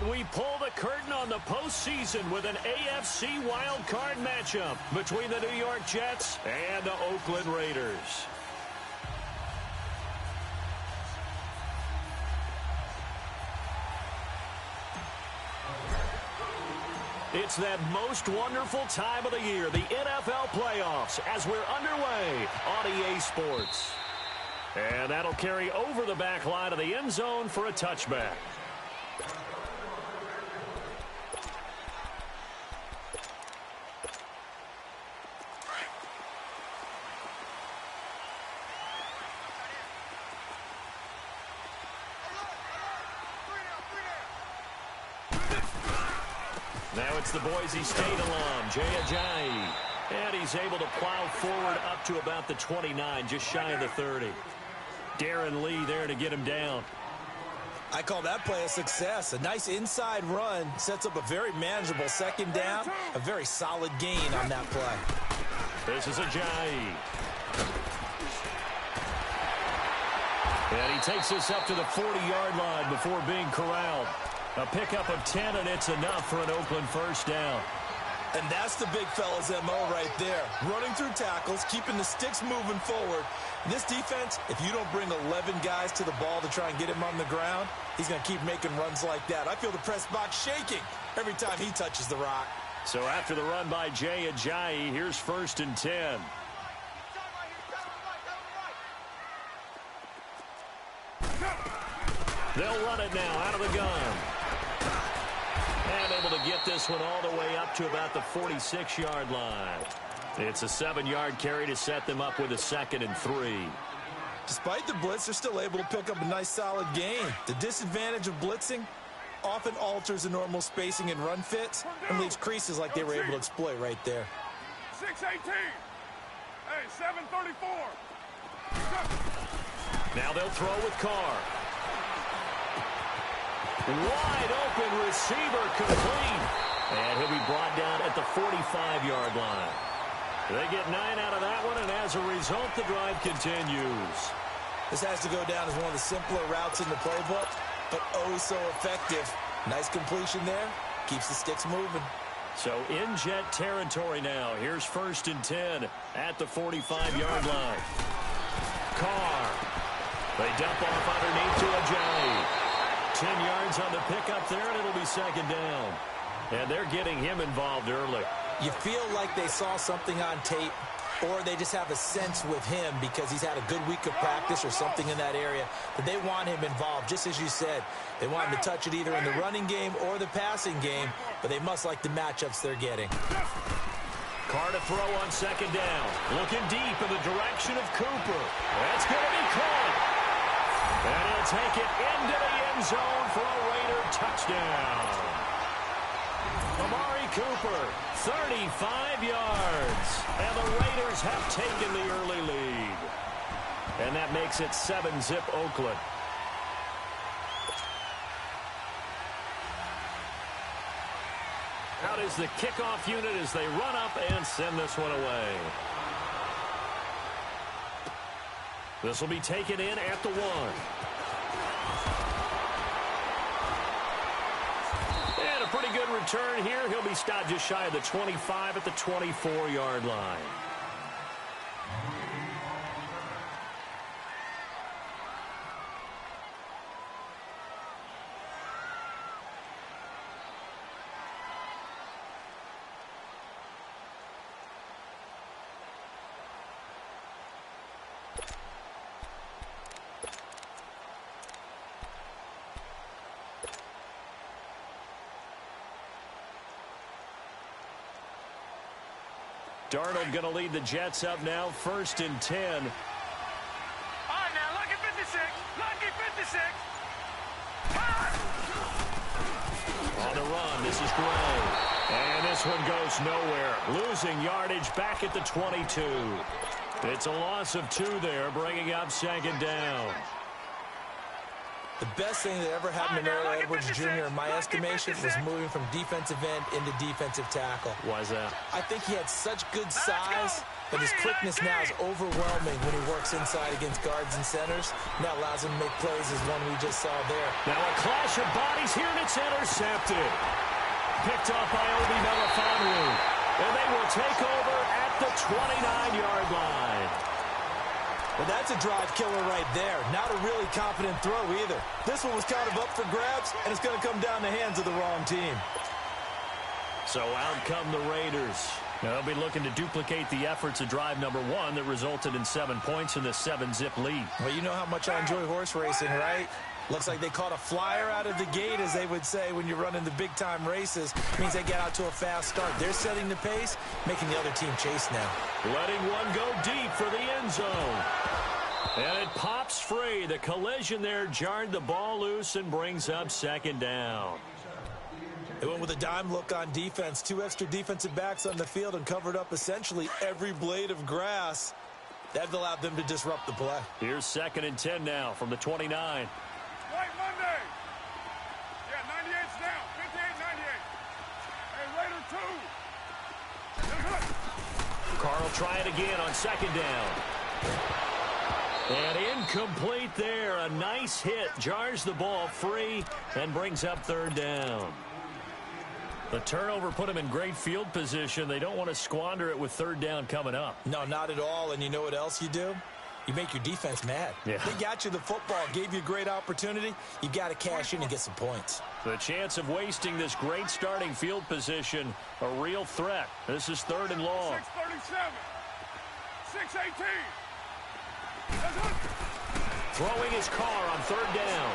And we pull the curtain on the postseason with an AFC Wildcard matchup between the New York Jets and the Oakland Raiders. It's that most wonderful time of the year, the NFL playoffs, as we're underway on EA Sports. And that'll carry over the back line of the end zone for a touchback. Now it's the Boise State alum, Ajayi. And he's able to plow forward up to about the 29, just shy of the 30. Darren Lee there to get him down. I call that play a success. A nice inside run sets up a very manageable second down. A very solid gain on that play. This is Ajayi. And he takes us up to the 40-yard line before being corralled. A pickup of 10, and it's enough for an Oakland first down. And that's the big fella's MO right there. Running through tackles, keeping the sticks moving forward. This defense, if you don't bring 11 guys to the ball to try and get him on the ground, he's going to keep making runs like that. I feel the press box shaking every time he touches the rock. So after the run by Ajayi, here's 1st and 10. They'll run it now out of the gun. And able to get this one all the way up to about the 46-yard line. It's a 7-yard carry to set them up with a 2nd and 3. Despite the blitz, they're still able to pick up a nice solid gain. The disadvantage of blitzing often alters the normal spacing and run fits and leaves creases like they were able to exploit right there. 6-18. Hey, 7-34. Now they'll throw with Carr. Wide open receiver complete. And he'll be brought down at the 45-yard line. They get 9 out of that one, and as a result, the drive continues. This has to go down as one of the simpler routes in the playbook, but oh so effective. Nice completion there. Keeps the sticks moving. So in Jet territory now. Here's 1st and 10 at the 45-yard line. Carr. They dump off underneath to Ajayi. 10 yards on the pickup there, and it'll be 2nd down. And they're getting him involved early. You feel like they saw something on tape, or they just have a sense with him because he's had a good week of practice or something in that area that they want him involved. Just as you said, they want him to touch it either in the running game or the passing game, but they must like the matchups they're getting. Carr to throw on 2nd down. Looking deep in the direction of Cooper. That's going to be caught. And he'll take it into the end zone for a Raider touchdown. Amari Cooper, 35 yards. And the Raiders have taken the early lead. And that makes it 7-zip Oakland. Out is the kickoff unit as they run up and send this one away. This will be taken in at the 1. And a pretty good return here. He'll be stopped just shy of the 25 at the 24-yard line. Darnold going to lead the Jets up now, 1st and 10. All right, now, lucky 56. Lucky 56. On the run, this is Gray. And this one goes nowhere. Losing yardage back at the 22. It's a loss of 2 there, bringing up 2nd down. The best thing that ever happened to Earl Edwards Jr., in my estimation, was moving from defensive end into defensive tackle. Why is that? I think he had such good size, but his quickness now is overwhelming when he works inside against guards and centers. And that allows him to make plays as one we just saw there. Now a clash of bodies here, and it's intercepted. Picked off by Obi Melifonwu. And they will take over at the 29-yard line. Well, that's a drive killer right there. Not a really confident throw either. This one was kind of up for grabs, and it's going to come down the hands of the wrong team. So out come the Raiders. Now they'll be looking to duplicate the efforts of drive number 1 that resulted in 7 points in the 7-zip lead. Well, you know how much I enjoy horse racing, right? Looks like they caught a flyer out of the gate, as they would say when you're running the big-time races. It means they get out to a fast start. They're setting the pace, making the other team chase now. Letting one go deep for the end zone. And it pops free. The collision there jarred the ball loose and brings up 2nd down. They went with a dime look on defense. 2 extra defensive backs on the field and covered up essentially every blade of grass. That allowed them to disrupt the play. Here's 2nd and 10 now from the 29. White Monday. Yeah, 98's down. 58-98. Hey, Raider 2. Carr will try it again on 2nd down. And incomplete there. A nice hit. Jars the ball free and brings up 3rd down. The turnover put them in great field position. They don't want to squander it with 3rd down coming up. No, not at all. And you know what else you do? You make your defense mad. Yeah. They got you the football, gave you a great opportunity. You got to cash in and get some points. The chance of wasting this great starting field position, a real threat. This is 3rd and long. 6:37. 6:18. Throwing his Carr on 3rd down.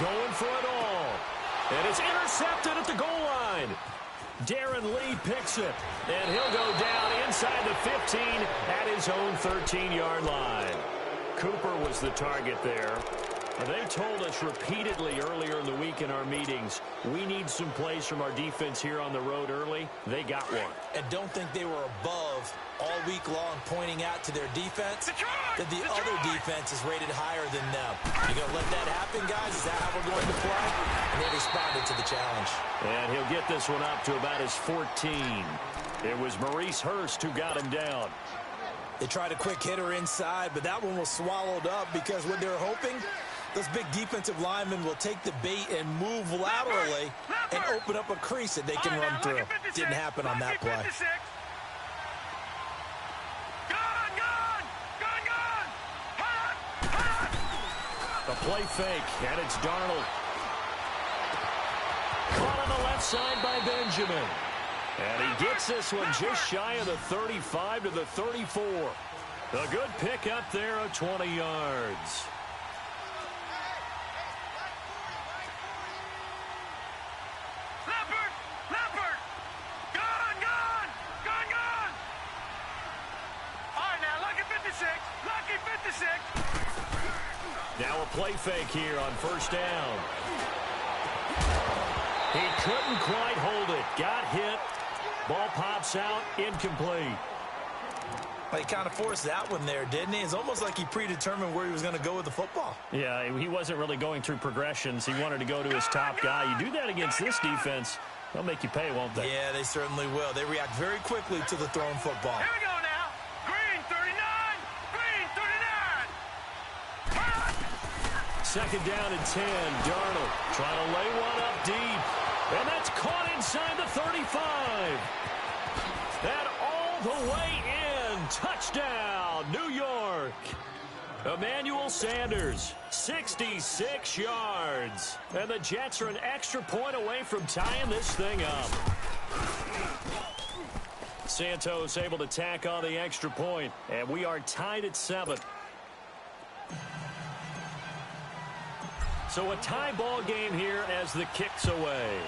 Going for it all. And it's intercepted at the goal line. Darren Lee picks it. And he'll go down inside the 15 at his own 13-yard line. Cooper was the target there. They told us repeatedly earlier in the week in our meetings, we need some plays from our defense here on the road early. They got one. And don't think they were above all week long pointing out to their defense that the other defense is rated higher than them. You going to let that happen, guys? Is that how we're going to play? And they responded to the challenge. And he'll get this one up to about his 14. It was Maurice Hurst who got him down. They tried a quick hitter inside, but that one was swallowed up because what they're hoping, those big defensive linemen will take the bait and move laterally and open up a crease that they can run through. Didn't happen on that play. The play fake, and it's Darnold. Caught on the left side by Benjamin. And he gets this one just shy of the 35 to the 34. A good pick up there of 20 yards. Leopard! Gone! All right, now, lucky 56. Now a play fake here on 1st down. He couldn't quite hold it. Got hit. Ball pops out. Incomplete. Well, he kind of forced that one there, didn't he? It's almost like he predetermined where he was going to go with the football. Yeah, he wasn't really going through progressions. He wanted to go to his top guy. You do that against this defense, they'll make you pay, won't they? Yeah, they certainly will. They react very quickly to the thrown football. Here we go now. Green 39. 2nd down and 10. Darnold trying to lay one up deep. And that's caught inside the 35. And all the way in. Touchdown, New York. Emmanuel Sanders, 66 yards. And the Jets are an extra point away from tying this thing up. Santos able to tack on the extra point. And we are tied at 7. So a tie ball game here as the kick's away.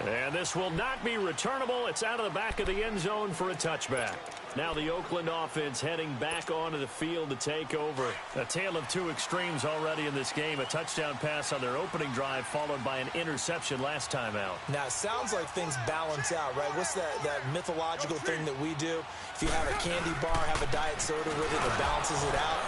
And this will not be returnable. It's out of the back of the end zone for a touchback. Now the Oakland offense heading back onto the field to take over. A tale of two extremes already in this game. A touchdown pass on their opening drive followed by an interception last time out. Now, it sounds like things balance out, right? What's that mythological thing that we do? If you have a candy bar, have a diet soda with it, it balances it out.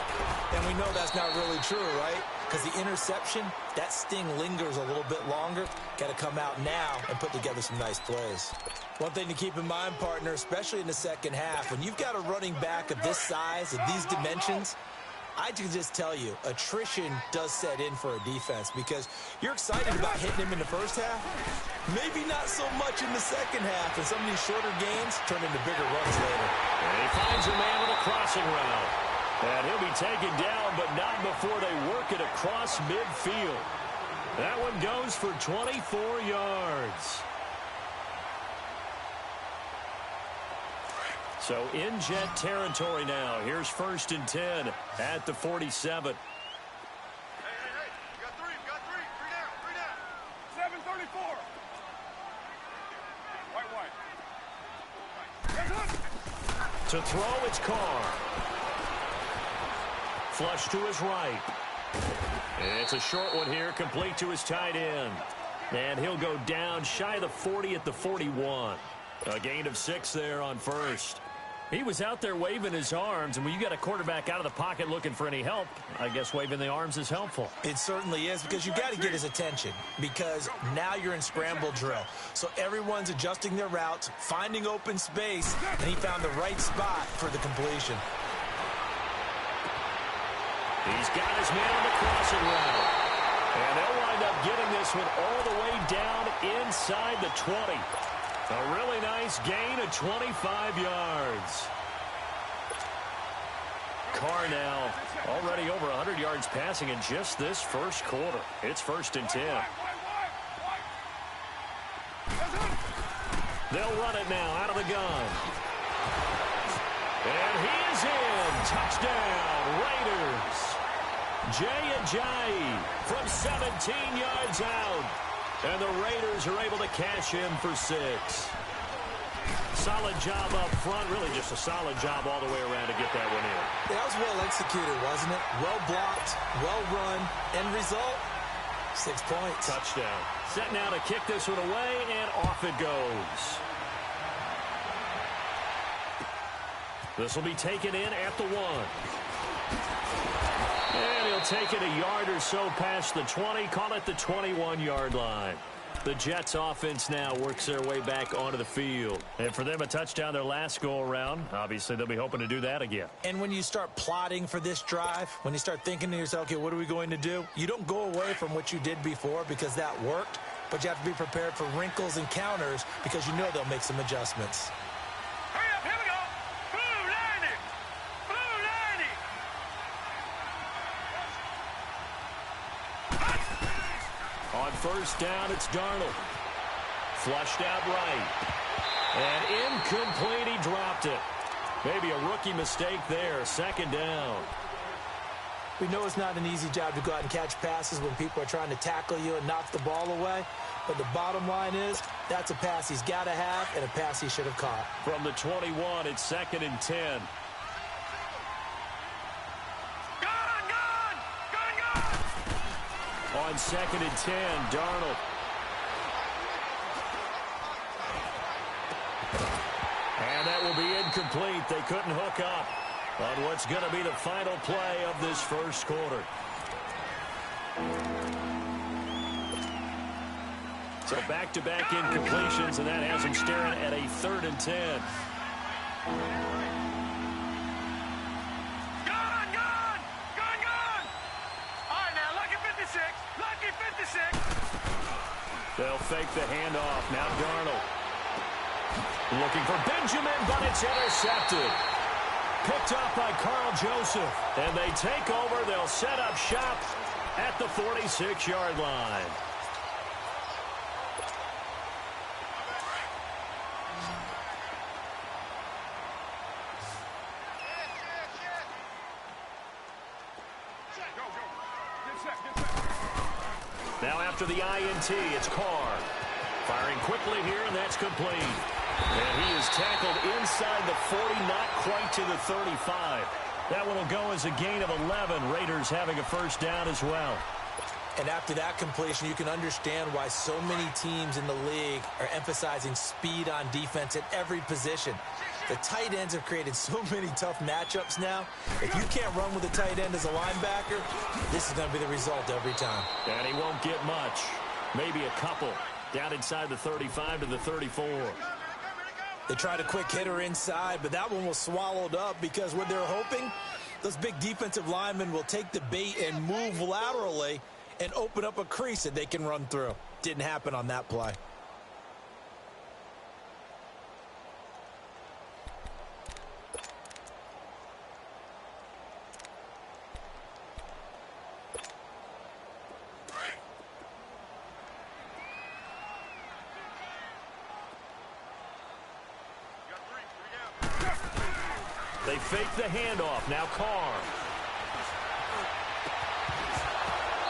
And we know that's not really true, right? Because the interception, that sting lingers a little bit longer. Got to come out now and put together some nice plays. One thing to keep in mind, partner, especially in the second half, when you've got a running back of this size, of these dimensions, I can just tell you, attrition does set in for a defense because you're excited about hitting him in the first half. Maybe not so much in the second half, and some of these shorter gains turn into bigger runs later. And he finds a man with a crossing route. And he'll be taken down, but not before they work it across midfield. That one goes for 24 yards. So in Jet territory now. Here's 1st and 10 at the 47. Hey, you got three. Three down. 7:34. White. To throw, it's Carr. Flush to his right. It's a short one here, complete to his tight end. And he'll go down shy of the 40 at the 41. A gain of 6 there on first. He was out there waving his arms, and when you got a quarterback out of the pocket looking for any help, I guess waving the arms is helpful. It certainly is, because you've got to get his attention, because now you're in scramble drill. So everyone's adjusting their routes, finding open space, and he found the right spot for the completion. He's got his man on the crossing route. And they'll wind up getting this one all the way down inside the 20. A really nice gain of 25 yards. Carr now already over 100 yards passing in just this first quarter. It's 1st and 10. They'll run it now out of the gun. And he is in. Touchdown, Raiders. Jay Ajayi from 17 yards out. And the Raiders are able to cash in for 6. Solid job up front. Really just a solid job all the way around to get that one in. Yeah, that was well executed, wasn't it? Well blocked, well run. End result, 6 points. Touchdown. Set now to kick this one away, and off it goes. This will be taken in at the 1. And he'll take it a yard or so past the 20, call it the 21-yard line. The Jets offense now works their way back onto the field. And for them, a touchdown their last go-around. Obviously, they'll be hoping to do that again. And when you start plotting for this drive, when you start thinking to yourself, okay, what are we going to do? You don't go away from what you did before because that worked, but you have to be prepared for wrinkles and counters because you know they'll make some adjustments. Hurry up, here we go. Blue 90. Blue 90. On first down, it's Darnold. Flushed out right. And incomplete, he dropped it. Maybe a rookie mistake there, 2nd down. We know it's not an easy job to go out and catch passes when people are trying to tackle you and knock the ball away. But the bottom line is, that's a pass he's got to have and a pass he should have caught. From the 21, it's 2nd and 10. On 2nd and 10, Darnold. And that will be incomplete. They couldn't hook up on what's going to be the final play of this first quarter. So back-to-back incompletions, and that has them staring at a 3rd and 10. They'll fake the handoff. Now Darnold. Looking for Benjamin, but it's intercepted. Picked up by Carl Joseph. And they take over. They'll set up shop at the 46-yard line. Now after the INT, it's Carr. Firing quickly here, and that's complete. And he is tackled inside the 40, not quite to the 35. That one will go as a gain of 11. Raiders having a first down as well. And after that completion, you can understand why so many teams in the league are emphasizing speed on defense at every position. The tight ends have created so many tough matchups now. If you can't run with a tight end as a linebacker, this is going to be the result every time. And he won't get much. Maybe a couple. Down inside the 35 to the 34. They tried a quick hitter inside, but that one was swallowed up because what they're hoping, those big defensive linemen will take the bait and move laterally and open up a crease that they can run through. Didn't happen on that play. They fake the handoff. Now Carr.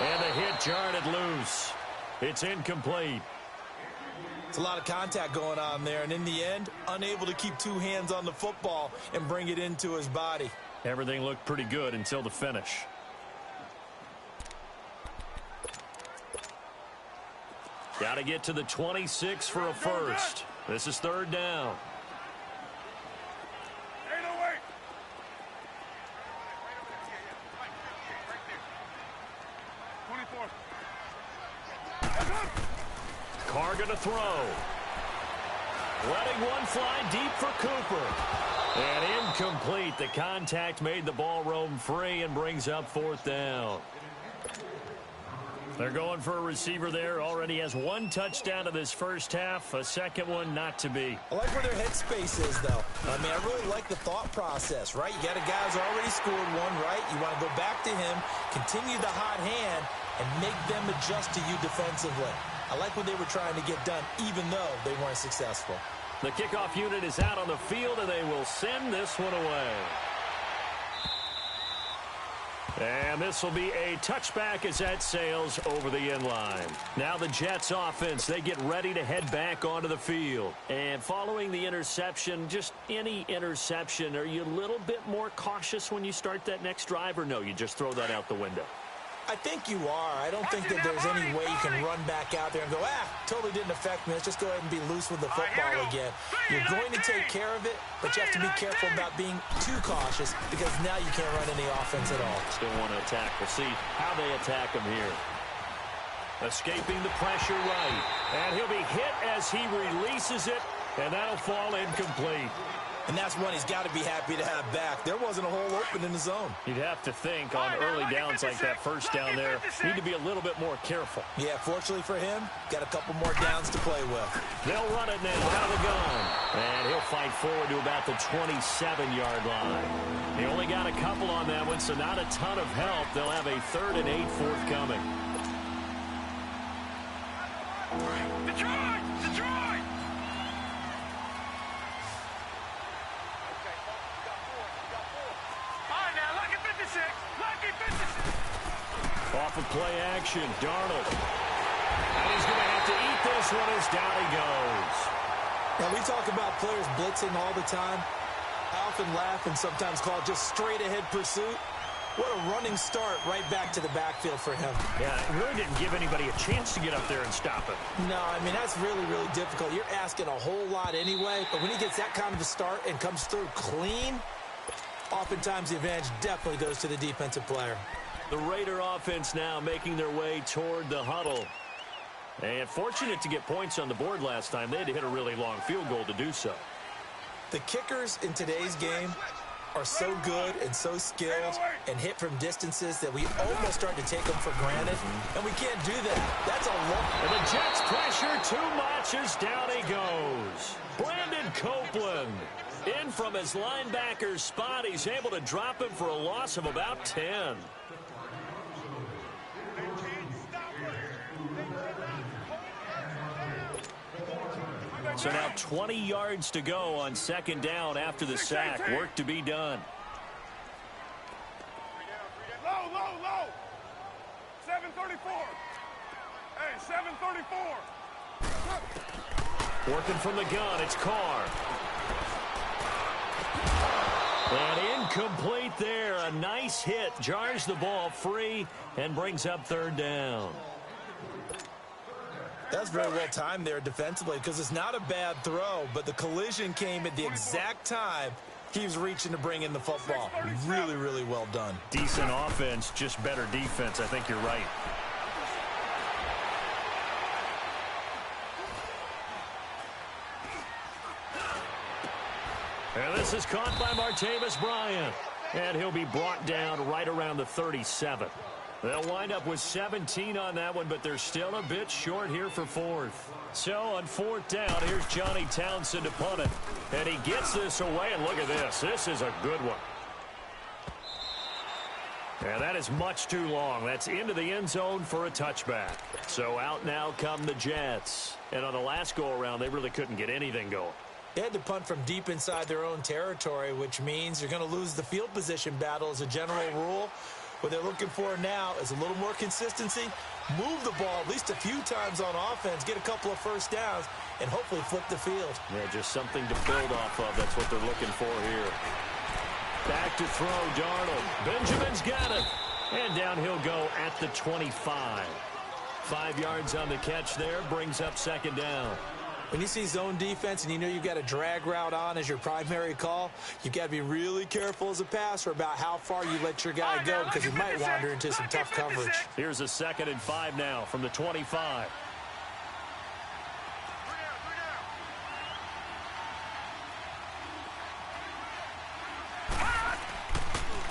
And the hit jarred loose. It's incomplete. It's a lot of contact going on there, and in the end, unable to keep two hands on the football and bring it into his body. Everything looked pretty good until the finish. Got to get to the 26 for a first. This is third down. Carr going to throw. Letting one fly deep for Cooper. And incomplete. The contact made the ball roam free and brings up fourth down. They're going for a receiver there. Already has one touchdown of this first half. A second one not to be. I like where their headspace is, though. I mean, I really like the thought process, right? You got a guy who's already scored one, right? You want to go back to him, continue the hot hand, and make them adjust to you defensively. I like what they were trying to get done, even though they weren't successful. The kickoff unit is out on the field, and they will send this one away. And this will be a touchback as that sails over the end line. Now the Jets offense, they get ready to head back onto the field. And following the interception, just any interception, are you a little bit more cautious when you start that next drive, or no, you just throw that out the window? I think you are. I don't think that there's any way you can run back out there and go, totally didn't affect me. Let's just go ahead and be loose with the football again. You're going to take care of it, but you have to be careful about being too cautious because now you can't run any offense at all. Still want to attack. We'll see how they attack him here. Escaping the pressure right. And he'll be hit as he releases it, and that'll fall incomplete. And that's one he's got to be happy to have back. There wasn't a hole open in the zone. You'd have to think on early downs like that first down there, need to be a little bit more careful. Yeah, fortunately for him, got a couple more downs to play with. They'll run it now out of the gun. And he'll fight forward to about the 27-yard line. He only got a couple on that one, so not a ton of help. They'll have a 3rd and 8 forthcoming. Detroit! Detroit! Off of play action, Darnold. And he's going to have to eat this one as down he goes. Now, we talk about players blitzing all the time. I often laugh and sometimes call it just straight-ahead pursuit. What a running start right back to the backfield for him. Yeah, it really didn't give anybody a chance to get up there and stop him. No, I mean, that's really, really difficult. You're asking a whole lot anyway, but when he gets that kind of a start and comes through clean, oftentimes the advantage definitely goes to the defensive player. The Raider offense now making their way toward the huddle. And fortunate to get points on the board last time. They had to hit a really long field goal to do so. The kickers in today's game are so good and so skilled and hit from distances that we almost start to take them for granted, and we can't do that. That's a lot. And the Jets pressure too much as down he goes. Brandon Copeland in from his linebacker's spot. He's able to drop him for a loss of about 10. So now 20 yards to go on second down after the sack. Work to be done. Low, low, low. 734. Hey, 734. Working from the gun, it's Carr. And incomplete there. A nice hit. Jars the ball free and brings up third down. That's very well timed there defensively because it's not a bad throw, but the collision came at the exact time he was reaching to bring in the football. Really, really well done. Decent offense, just better defense. I think you're right. And this is caught by Martavis Bryant. And he'll be brought down right around the 37. They'll wind up with 17 on that one, but they're still a bit short here for fourth. So on fourth down, here's Johnny Townsend to punt it. And he gets this away, and look at this. This is a good one. And that is much too long. That's into the end zone for a touchback. So out now come the Jets. And on the last go-around, they really couldn't get anything going. They had to punt from deep inside their own territory, which means you're going to lose the field position battle as a general rule. What they're looking for now is a little more consistency, move the ball at least a few times on offense, get a couple of first downs, and hopefully flip the field. Yeah, just something to build off of. That's what they're looking for here. Back to throw, Darnold. Benjamin's got it. And down he'll go at the 25. 5 yards on the catch there, brings up second down. When you see zone defense and you know you've got a drag route on as your primary call, you've got to be really careful as a passer about how far you let your guy go because he might wander into some tough coverage. Here's a 2nd and 5 now from the 25.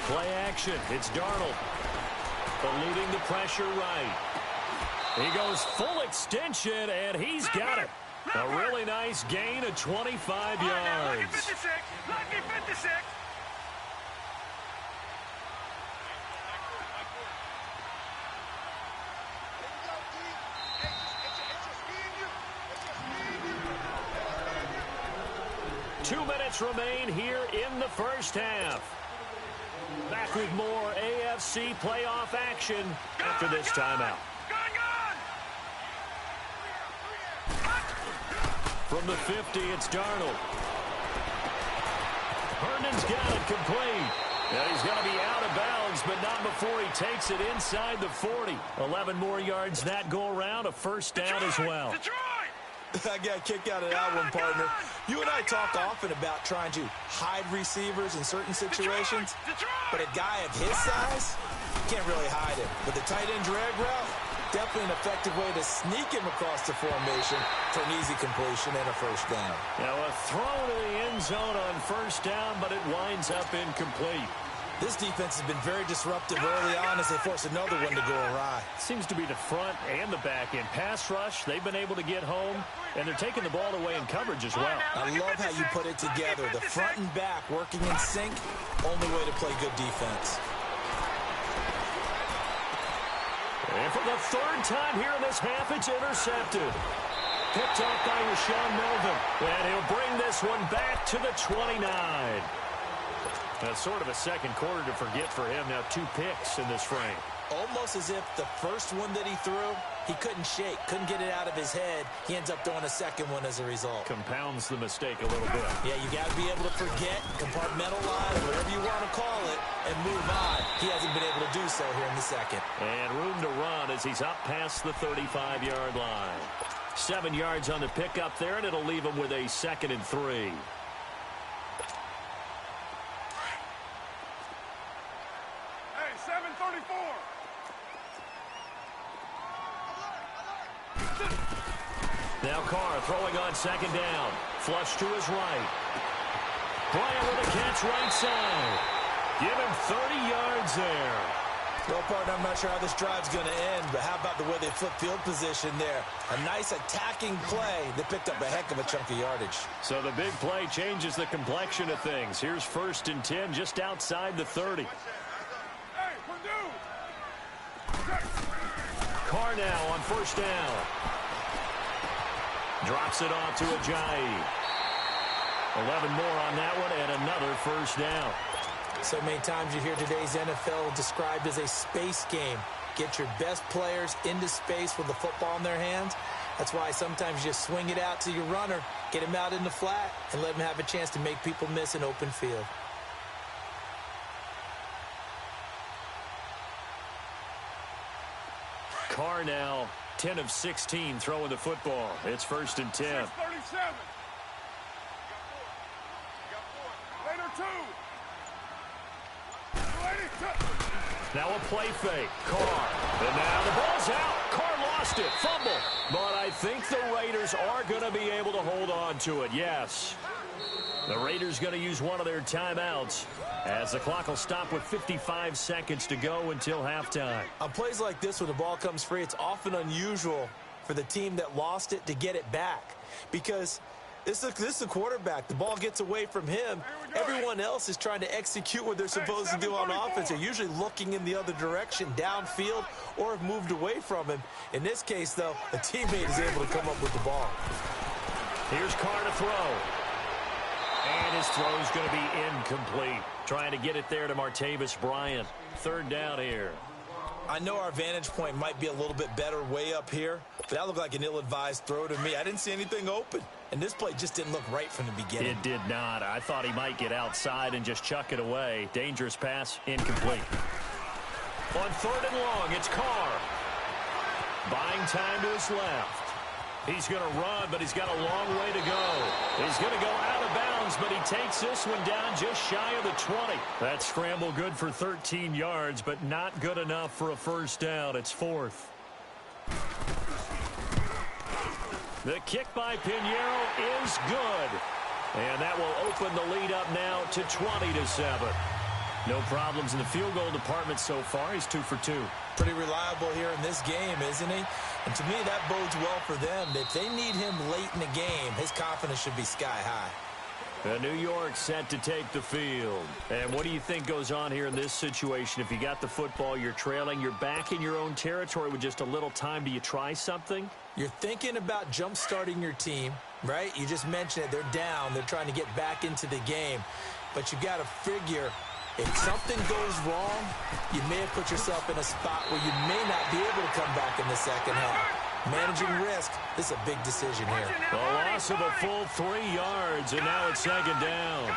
Play action. It's Darnold. Eluding the pressure right. He goes full extension, and he's got it. A really nice gain of 25 yards. Lucky 56. Lucky 56. Two minutes remain here in the first half. Back with more AFC playoff action after this timeout. From the 50, it's Darnold. Herndon's got it complete. Now he's going to be out of bounds, but not before he takes it inside the 40. 11 more yards that go around, a first down as well. I got a kick out of that one, partner. You and I talk often about trying to hide receivers in certain situations, but a guy of his size can't really hide it. With the tight end drag route, definitely an effective way to sneak him across the formation for an easy completion and a first down. Now a throw to the end zone on first down, but it winds up incomplete. This defense has been very disruptive early on as they force another one to go awry. Seems to be the front and the back end. Pass rush, they've been able to get home, and they're taking the ball away in coverage as well. I love how you put it together. The front and back working in sync, only way to play good defense. And for the third time here in this half, it's intercepted. Picked off by Rashawn Melvin. And he'll bring this one back to the 29. That's sort of a second quarter to forget for him. Now 2 picks in this frame. Almost as if the first one that he threw, he couldn't shake, couldn't get it out of his head. He ends up throwing a second one as a result. Compounds the mistake a little bit. Yeah, you got to be able to forget, compartmentalize, whatever you want to call it, and move on. He hasn't been able to do so here in the second. And room to run as he's up past the 35-yard line. 7 yards on the pickup there, and it'll leave him with a 2nd and 3. Now Carr throwing on 2nd down. Flush to his right. Bryant with a catch right side. Give him 30 yards there. Well, partner, I'm not sure how this drive's going to end, but how about the way they flip field position there? A nice attacking play that picked up a heck of a chunk of yardage. So the big play changes the complexion of things. Here's 1st and 10 just outside the 30. Carr now on 1st down. Drops it off to Ajayi. 11 more on that one and another 1st down. So many times you hear today's NFL described as a space game. Get your best players into space with the football in their hands, That's why sometimes you just swing it out to your runner, get him out in the flat, and let him have a chance to make people miss an open field. Carr now 10 of 16 throwing the football. It's 1st and 10. 37. Later, 2. Now a play fake. Carr. And now the ball's out. Carr lost it. Fumble. But I think the Raiders are going to be able to hold on to it. Yes. The Raiders going to use one of their timeouts as the clock will stop with 55 seconds to go until halftime. On plays like this where the ball comes free, it's often unusual for the team that lost it to get it back because this is a quarterback. The ball gets away from him. Everyone else is trying to execute what they're supposed to do on offense. They're usually looking in the other direction, downfield, or have moved away from him. In this case, though, a teammate is able to come up with the ball. Here's Carr to throw. And his throw is going to be incomplete. Trying to get it there to Martavis Bryant. 3rd down here. I know our vantage point might be a little bit better way up here, but that looked like an ill-advised throw to me. I didn't see anything open, and this play just didn't look right from the beginning. It did not. I thought he might get outside and just chuck it away. Dangerous pass, incomplete. On 3rd and long, it's Carr. Buying time to his left. He's going to run, but he's got a long way to go. He's going to go out of bounds, but he takes this one down just shy of the 20. That scramble good for 13 yards, but not good enough for a 1st down. It's 4th. The kick by Pinheiro is good. And that will open the lead up now to 20-7. No problems in the field goal department so far. He's 2 for 2. Pretty reliable here in this game, isn't he? And to me, that bodes well for them. If they need him late in the game, his confidence should be sky high. New York set to take the field. And what do you think goes on here in this situation? If you got the football, you're trailing, you're back in your own territory with just a little time. Do you try something? You're thinking about jump-starting your team, right? You just mentioned it. They're down. They're trying to get back into the game. But you got to figure if something goes wrong, you may have put yourself in a spot where you may not be able to come back in the second half. Managing risk, this is a big decision here. A loss of a full 3 yards, and now it's 2nd down.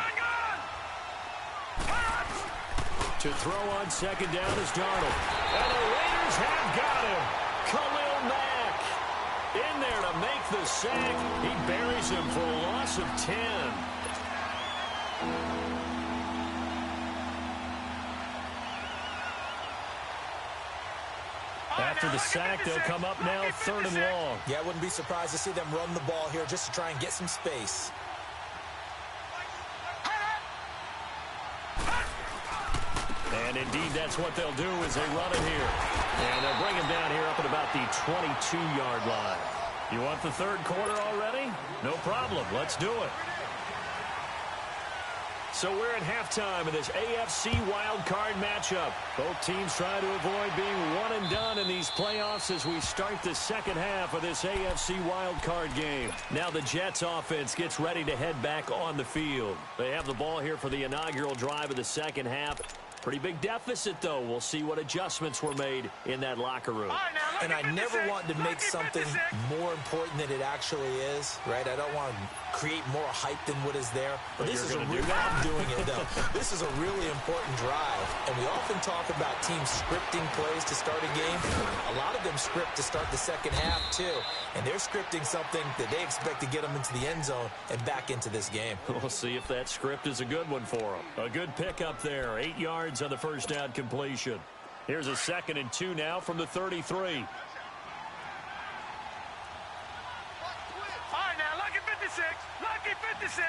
To throw on 2nd down is Darnold. And the Raiders have got him. Khalil Mack in there to make the sack. He buries him for a loss of 10. After the sack, they'll come up now 3rd and long. Yeah, I wouldn't be surprised to see them run the ball here just to try and get some space. And indeed, that's what they'll do as they run it here. And they'll bring him down here up at about the 22-yard line. You want the 3rd quarter already? No problem. Let's do it. So we're at halftime in this AFC Wildcard matchup. Both teams try to avoid being one and done in these playoffs as we start the second half of this AFC Wildcard game. Now the Jets offense gets ready to head back on the field. They have the ball here for the inaugural drive of the second half. Pretty big deficit, though. We'll see what adjustments were made in that locker room. And I never want to make something more important than it actually is, right? I don't want to create more hype than what is there. But this is a real, I'm doing it, though. This is a really important drive. And we often talk about teams scripting plays to start a game. A lot of them script to start the second half, too. And they're scripting something that they expect to get them into the end zone and back into this game. We'll see if that script is a good one for them. A good pickup there. 8 yards on the first down completion. Here's a 2nd and 2 now from the 33. All right, now, lucky 56. Lucky 56.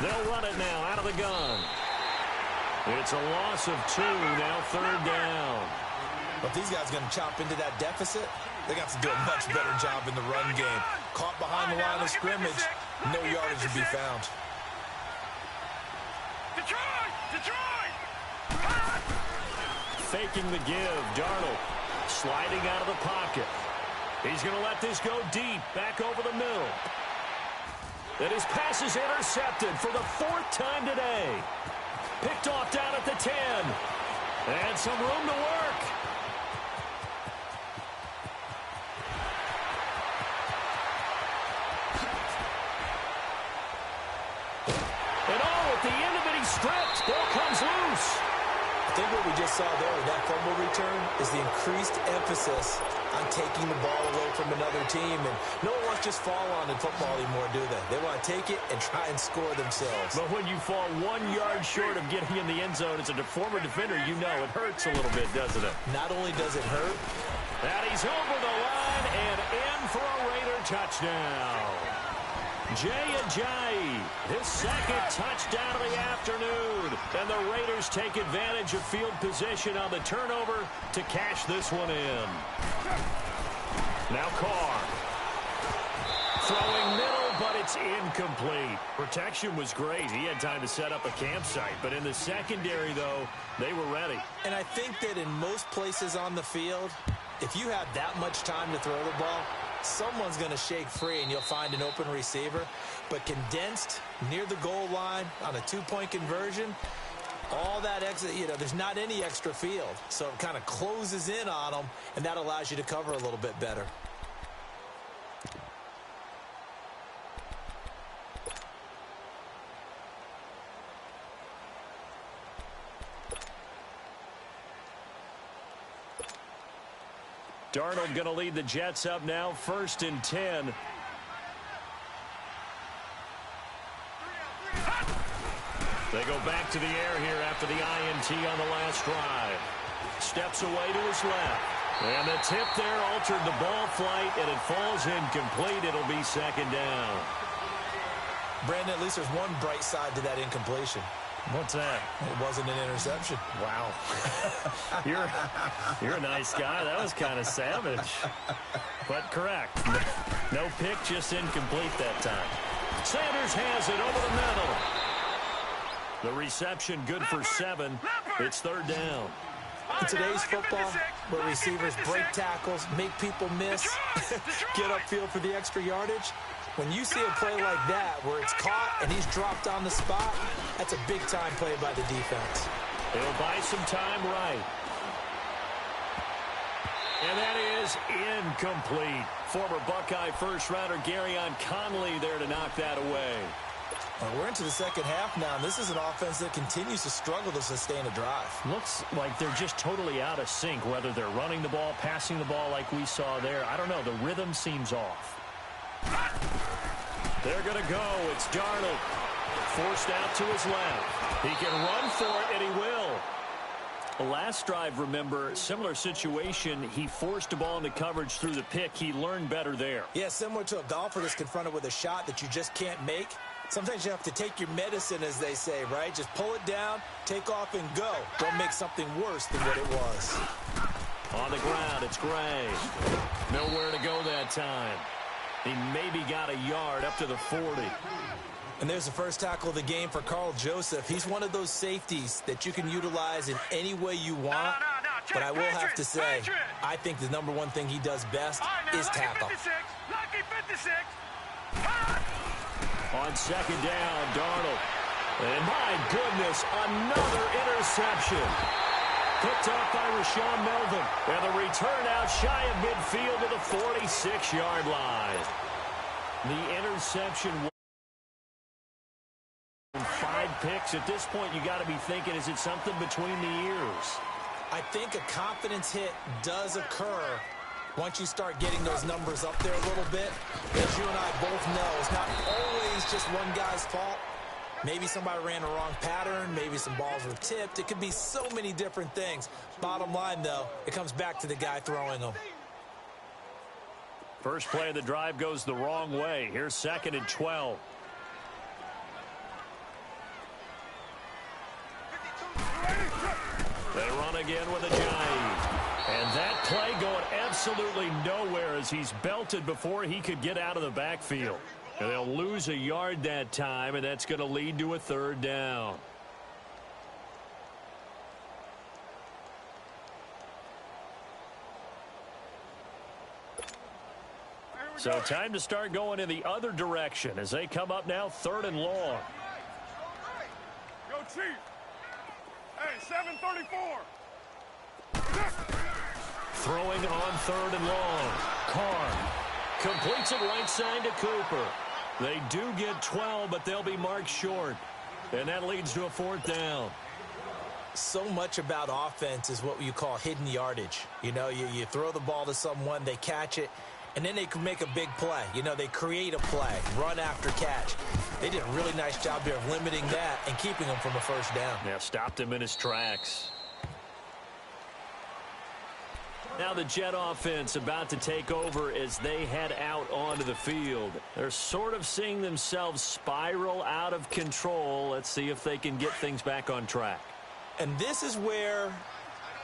They'll run it now out of the gun. It's a loss of 2, now 3rd down. But these guys are going to chop into that deficit. They got to do a much better job in the run game. Caught behind the line of scrimmage, no yardage to be found. Detroit! Faking the give, Darnold sliding out of the pocket. He's going to let this go deep, back over the middle. And his pass is intercepted for the 4th time today. Picked off down at the 10. And some room to work. And at the end of it, he's stripped. Ball comes loose. I think what we just saw there with that fumble return is the increased emphasis on taking the ball away from another team. And no one wants to just fall on in football anymore, do they? They want to take it and try and score themselves. But when you fall 1 yard short of getting in the end zone as a former defender, you know it hurts a little bit, doesn't it? Not only does it hurt. And he's over the line and in for a Raider touchdown. Jay Ajayi, his second touchdown of the afternoon. And the Raiders take advantage of field position on the turnover to cash this one in. Now Carr. Throwing middle, but it's incomplete. Protection was great. He had time to set up a campsite. But in the secondary, though, they were ready. And I think that in most places on the field, if you have that much time to throw the ball, someone's going to shake free and you'll find an open receiver. But condensed near the goal line on a two-point conversion, all that extra, there's not any extra field. So it kind of closes in on them, and that allows you to cover a little bit better. Darnold going to lead the Jets up now, 1st and 10. They go back to the air here after the INT on the last drive. Steps away to his left. And the tip there altered the ball flight, and it falls incomplete. It'll be 2nd down. Brandon, at least there's one bright side to that incompletion. What's that? It wasn't an interception. Wow. You're a nice guy. That was kind of savage. But correct. No pick, just incomplete that time. Sanders has it over the middle. The reception good for 7. It's 3rd down. In today's football, where receivers break tackles, make people miss, get upfield for the extra yardage, when you see a play like that where it's caught and he's dropped on the spot, that's a big-time play by the defense. He'll buy some time right. And that is incomplete. Former Buckeye first-rounder Garyon Conley there to knock that away. Well, we're into the second half now, and this is an offense that continues to struggle to sustain a drive. Looks like they're just totally out of sync, whether they're running the ball, passing the ball like we saw there. I don't know. The rhythm seems off. They're going to go. It's Darnold. Forced out to his left. He can run for it, and he will. The last drive, remember, similar situation. He forced a ball into coverage through the pick. He learned better there. Yeah, similar to a golfer that's confronted with a shot that you just can't make. Sometimes you have to take your medicine, as they say, right? Just pull it down, take off, and go. Don't make something worse than what it was. On the ground, it's Gray. Nowhere to go that time. He maybe got a yard up to the 40. And there's the first tackle of the game for Carl Joseph. He's one of those safeties that you can utilize in any way you want. But I will have to say, I think the number one thing he does best is tackle. Lucky 56. On 2nd down, Darnold. And my goodness, another interception. Picked off by Rashawn Melvin. And the return out shy of midfield to the 46-yard line. The interception. 5 picks. At this point, you got to be thinking, is it something between the ears? I think a confidence hit does occur once you start getting those numbers up there a little bit. As you and I both know, it's not always just one guy's fault. Maybe somebody ran a wrong pattern. Maybe some balls were tipped. It could be so many different things. Bottom line, though, it comes back to the guy throwing them. First play of the drive goes the wrong way. Here's 2nd and 12. They run again with Ajayi. And that play going absolutely nowhere as he's belted before he could get out of the backfield. And they'll lose a yard that time, and that's going to lead to a 3rd down. So time to start going in the other direction as they come up now 3rd and long. Go Chief. Hey, 734. Throwing on 3rd and long. Carr completes it right side to Cooper. They do get 12, but they'll be marked short. And that leads to a 4th down. So much about offense is what you call hidden yardage. You know, you throw the ball to someone, they catch it, and then they can make a big play. You know, they create a play, run after catch. They did a really nice job here of limiting that and keeping him from a 1st down. Yeah, stopped him in his tracks. Now the Jet offense about to take over as they head out onto the field. They're sort of seeing themselves spiral out of control. Let's see if they can get things back on track. And this is where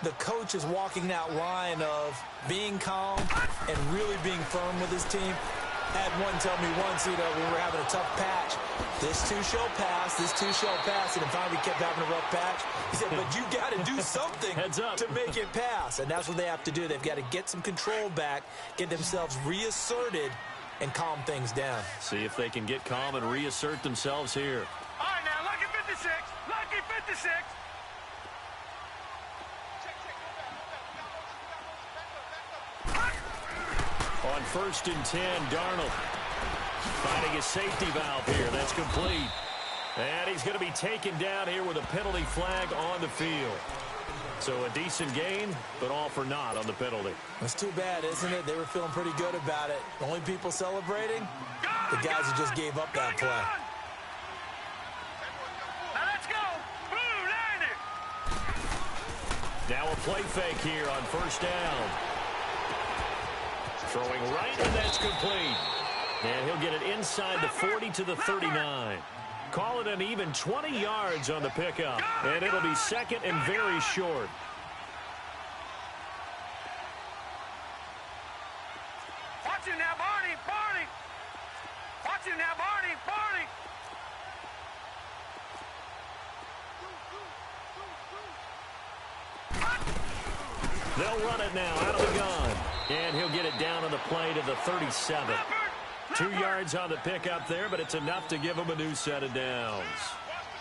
the coach is walking that line of being calm and really being firm with his team. Had one tell me once, you know, when we were having a tough patch, this too shall pass, this too shall pass, and finally we kept having a rough patch. He said, but you got to do something to make it pass, and that's what they have to do. They've got to get some control back, get themselves reasserted, and calm things down. See if they can get calm and reassert themselves here. All right, now, lucky 56. Lucky 56. On 1st and 10, Darnold finding a safety valve here. That's complete. And he's going to be taken down here with a penalty flag on the field. So a decent gain, but all for naught on the penalty. It's too bad, isn't it? They were feeling pretty good about it. The only people celebrating, the guys who just gave up that play. Now let's go. Blue, line it. Now a play fake here on 1st down. Throwing right, and that's complete. And he'll get it inside the 40 to the 39. Call it an even 20 yards on the pickup. And it'll be 2nd and very short. Watch it now, Barney. Barney. Watch it now, Barney. Barney. They'll run it now out of the gun. And he'll get it down on the play to the 37. 2 yards on the pickup there, but it's enough to give him a new set of downs.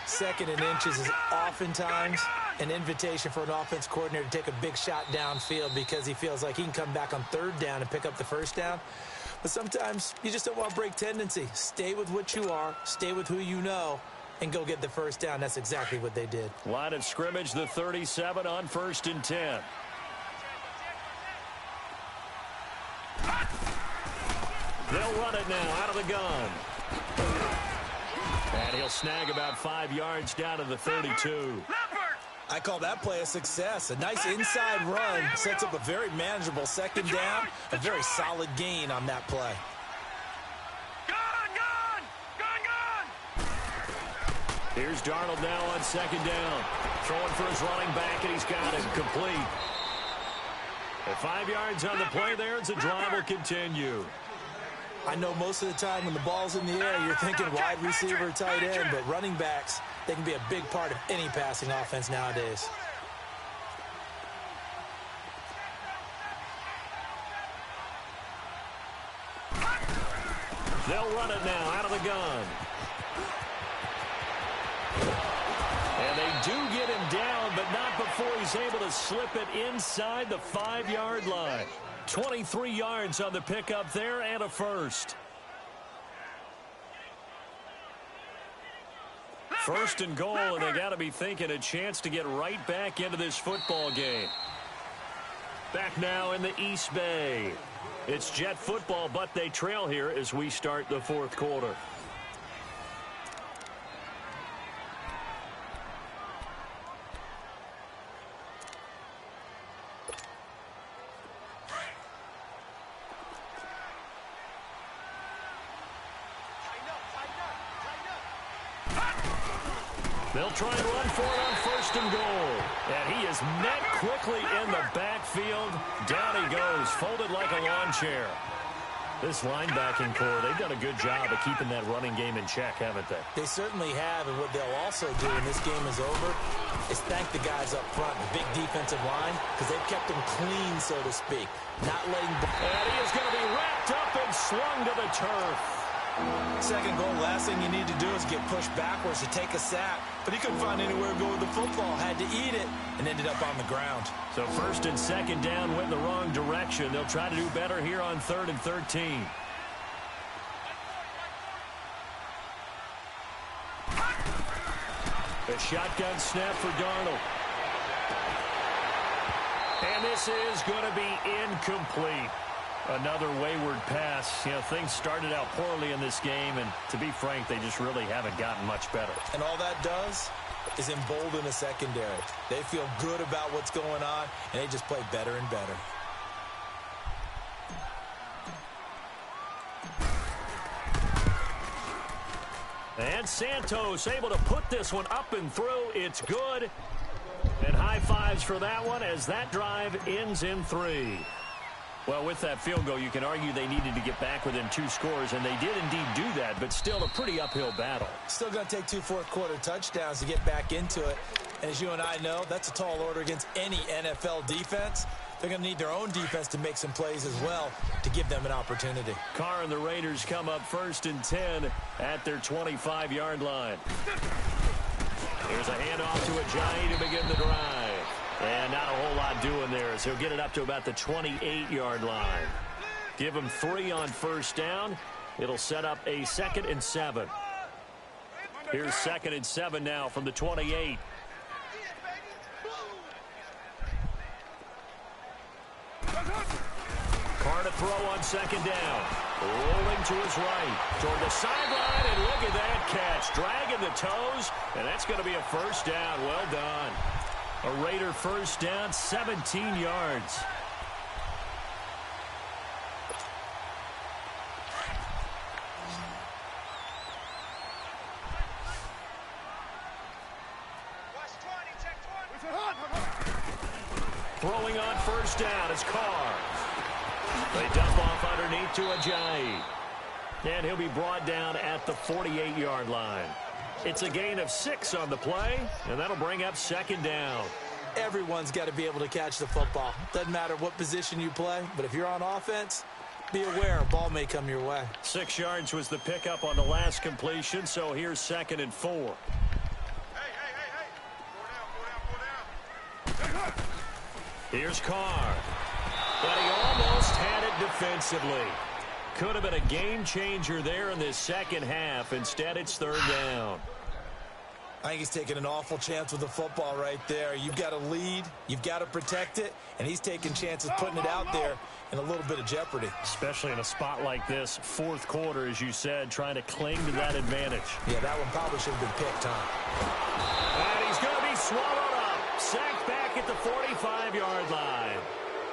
2nd and inches is oftentimes an invitation for an offense coordinator to take a big shot downfield because he feels like he can come back on 3rd down and pick up the 1st down. But sometimes you just don't want to break tendency. Stay with what you are, stay with who you know, and go get the 1st down. That's exactly what they did. Line of scrimmage, the 37 on 1st and 10. They'll run it now out of the gun. And he'll snag about 5 yards down to the 32. I call that play a success. A nice inside run sets up a very manageable 2nd down. A very solid gain on that play. Here's Darnold now on 2nd down. Throwing for his running back, and he's got it complete. At 5 yards on the play there, as the drive will continue. I know most of the time when the ball's in the air, you're thinking wide receiver, tight end, but running backs, they can be a big part of any passing offense nowadays. They'll run it now out of the gun. And they do get him down, but not before he's able to slip it inside the 5-yard line. 23 yards on the pickup there and a 1st. 1st and goal, and they got to be thinking a chance to get right back into this football game. Back now in the East Bay. It's Jet football, but they trail here as we start the 4th quarter. They'll try and run for it on 1st and goal. And he is met quickly in the backfield. Down he goes, folded like a lawn chair. This linebacking core, they've done a good job of keeping that running game in check, haven't they? They certainly have, and what they'll also do when this game is over is thank the guys up front, the big defensive line, because they've kept them clean, so to speak. Not letting... And he is going to be wrapped up and slung to the turf. Second goal, last thing you need to do is get pushed backwards to take a sack. But he couldn't find anywhere to go with the football, had to eat it, and ended up on the ground. So first and second down went in the wrong direction. They'll try to do better here on 3rd and 13. A shotgun snap for Darnold. And this is going to be incomplete. Another wayward pass. You know, things started out poorly in this game, and to be frank, they just really haven't gotten much better. And all that does is embolden the secondary. They feel good about what's going on, and they just play better and better. And Santos able to put this one up and through. It's good. And high fives for that one as that drive ends in 3. Well, with that field goal, you can argue they needed to get back within 2 scores, and they did indeed do that, but still a pretty uphill battle. Still going to take 2 fourth-quarter touchdowns to get back into it. And as you and I know, that's a tall order against any NFL defense. They're going to need their own defense to make some plays as well to give them an opportunity. Carr and the Raiders come up 1st and 10 at their 25-yard line. There's a handoff to Ajayi to begin the drive. And not a whole lot doing there, so he'll get it up to about the 28-yard line. Give him 3 on first down. It'll set up a 2nd and 7. Here's 2nd and 7 now from the 28. Carr to throw on 2nd down. Rolling to his right toward the sideline, and look at that catch. Dragging the toes, and that's going to be a first down. Well done. A Raider first down, 17 yards. Throwing on first down is Carr. They dump off underneath to Ajayi. And he'll be brought down at the 48-yard line. It's a gain of 6 on the play, and that'll bring up 2nd down. Everyone's got to be able to catch the football. Doesn't matter what position you play, but if you're on offense, be aware a ball may come your way. 6 yards was the pickup on the last completion, so here's 2nd and 4. Here's Carr. But he almost had it defensively. Could have been a game changer there in this second half. Instead, it's 3rd down. I think he's taking an awful chance with the football right there. You've got to lead, you've got to protect it, and he's taking chances putting it out there in a little bit of jeopardy. Especially in a spot like this, 4th quarter, as you said, trying to cling to that advantage. Yeah, that one probably should have been picked, huh? And he's going to be swallowed up. Sacked back at the 45-yard line.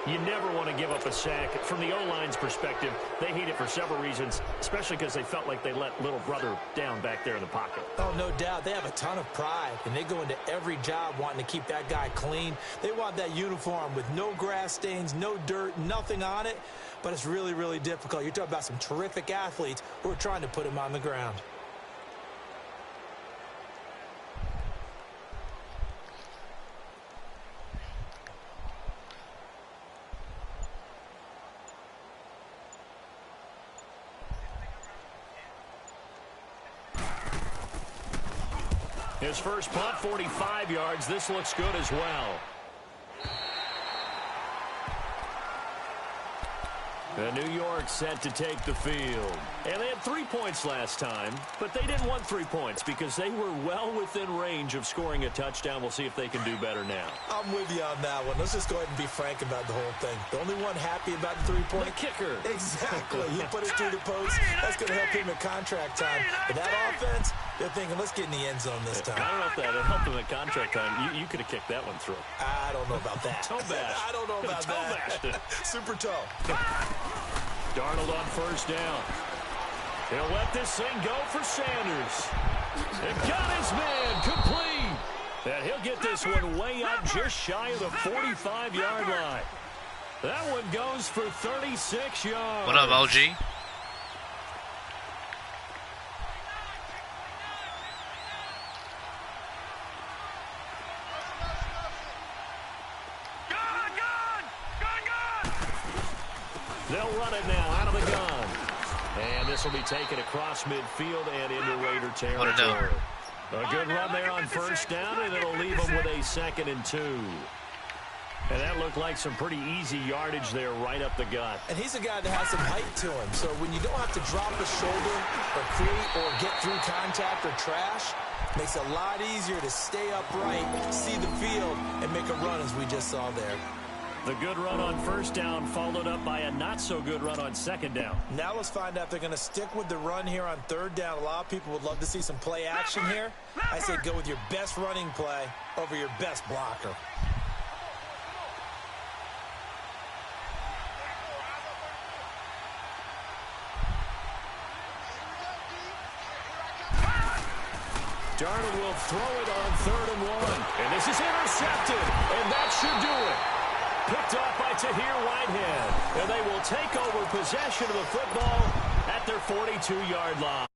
You never want to give up a sack. From the O-line's perspective, they hate it for several reasons, especially because they felt like they let little brother down back there in the pocket. Oh, no doubt. They have a ton of pride, and they go into every job wanting to keep that guy clean. They want that uniform with no grass stains, no dirt, nothing on it, but it's really, really difficult. You're talking about some terrific athletes who are trying to put him on the ground. His first punt, 45 yards. This looks good as well. And New York set to take the field. And they had 3 points last time, but they didn't want 3 points because they were well within range of scoring a touchdown. We'll see if they can do better now. I'm with you on that one. Let's just go ahead and be frank about the whole thing. The only one happy about the 3-point? The kicker. Exactly. He put it through the post. That's going to help him at contract time. But that offense, they're thinking, let's get in the end zone this time. I don't know if that helped him at contract time. You could have kicked that one through. I don't know about that. Toe bash. I don't know about that. Super toe. Darnold on first down. He'll let this thing go for Sanders. And got his man complete. And he'll get this one way up just shy of the 45-yard line. That one goes for 36 yards. What up, LG? They'll run it now out of the gun. And this will be taken across midfield and into Raider territory. A good run there on first down, and it'll leave them with a 2nd and 2. And that looked like some pretty easy yardage there right up the gut. And he's a guy that has some height to him. So when you don't have to drop a shoulder or create or get through contact or trash, makes it a lot easier to stay upright, see the field, and make a run as we just saw there. The good run on first down followed up by a not-so-good run on 2nd down. Now let's find out if they're going to stick with the run here on 3rd down. A lot of people would love to see some play action here. I say go with your best running play over your best blocker. Darnold will throw it on 3rd and 1. And this is intercepted. And that should do it. Picked off by Tahir Whitehead. And they will take over possession of the football at their 42-yard line.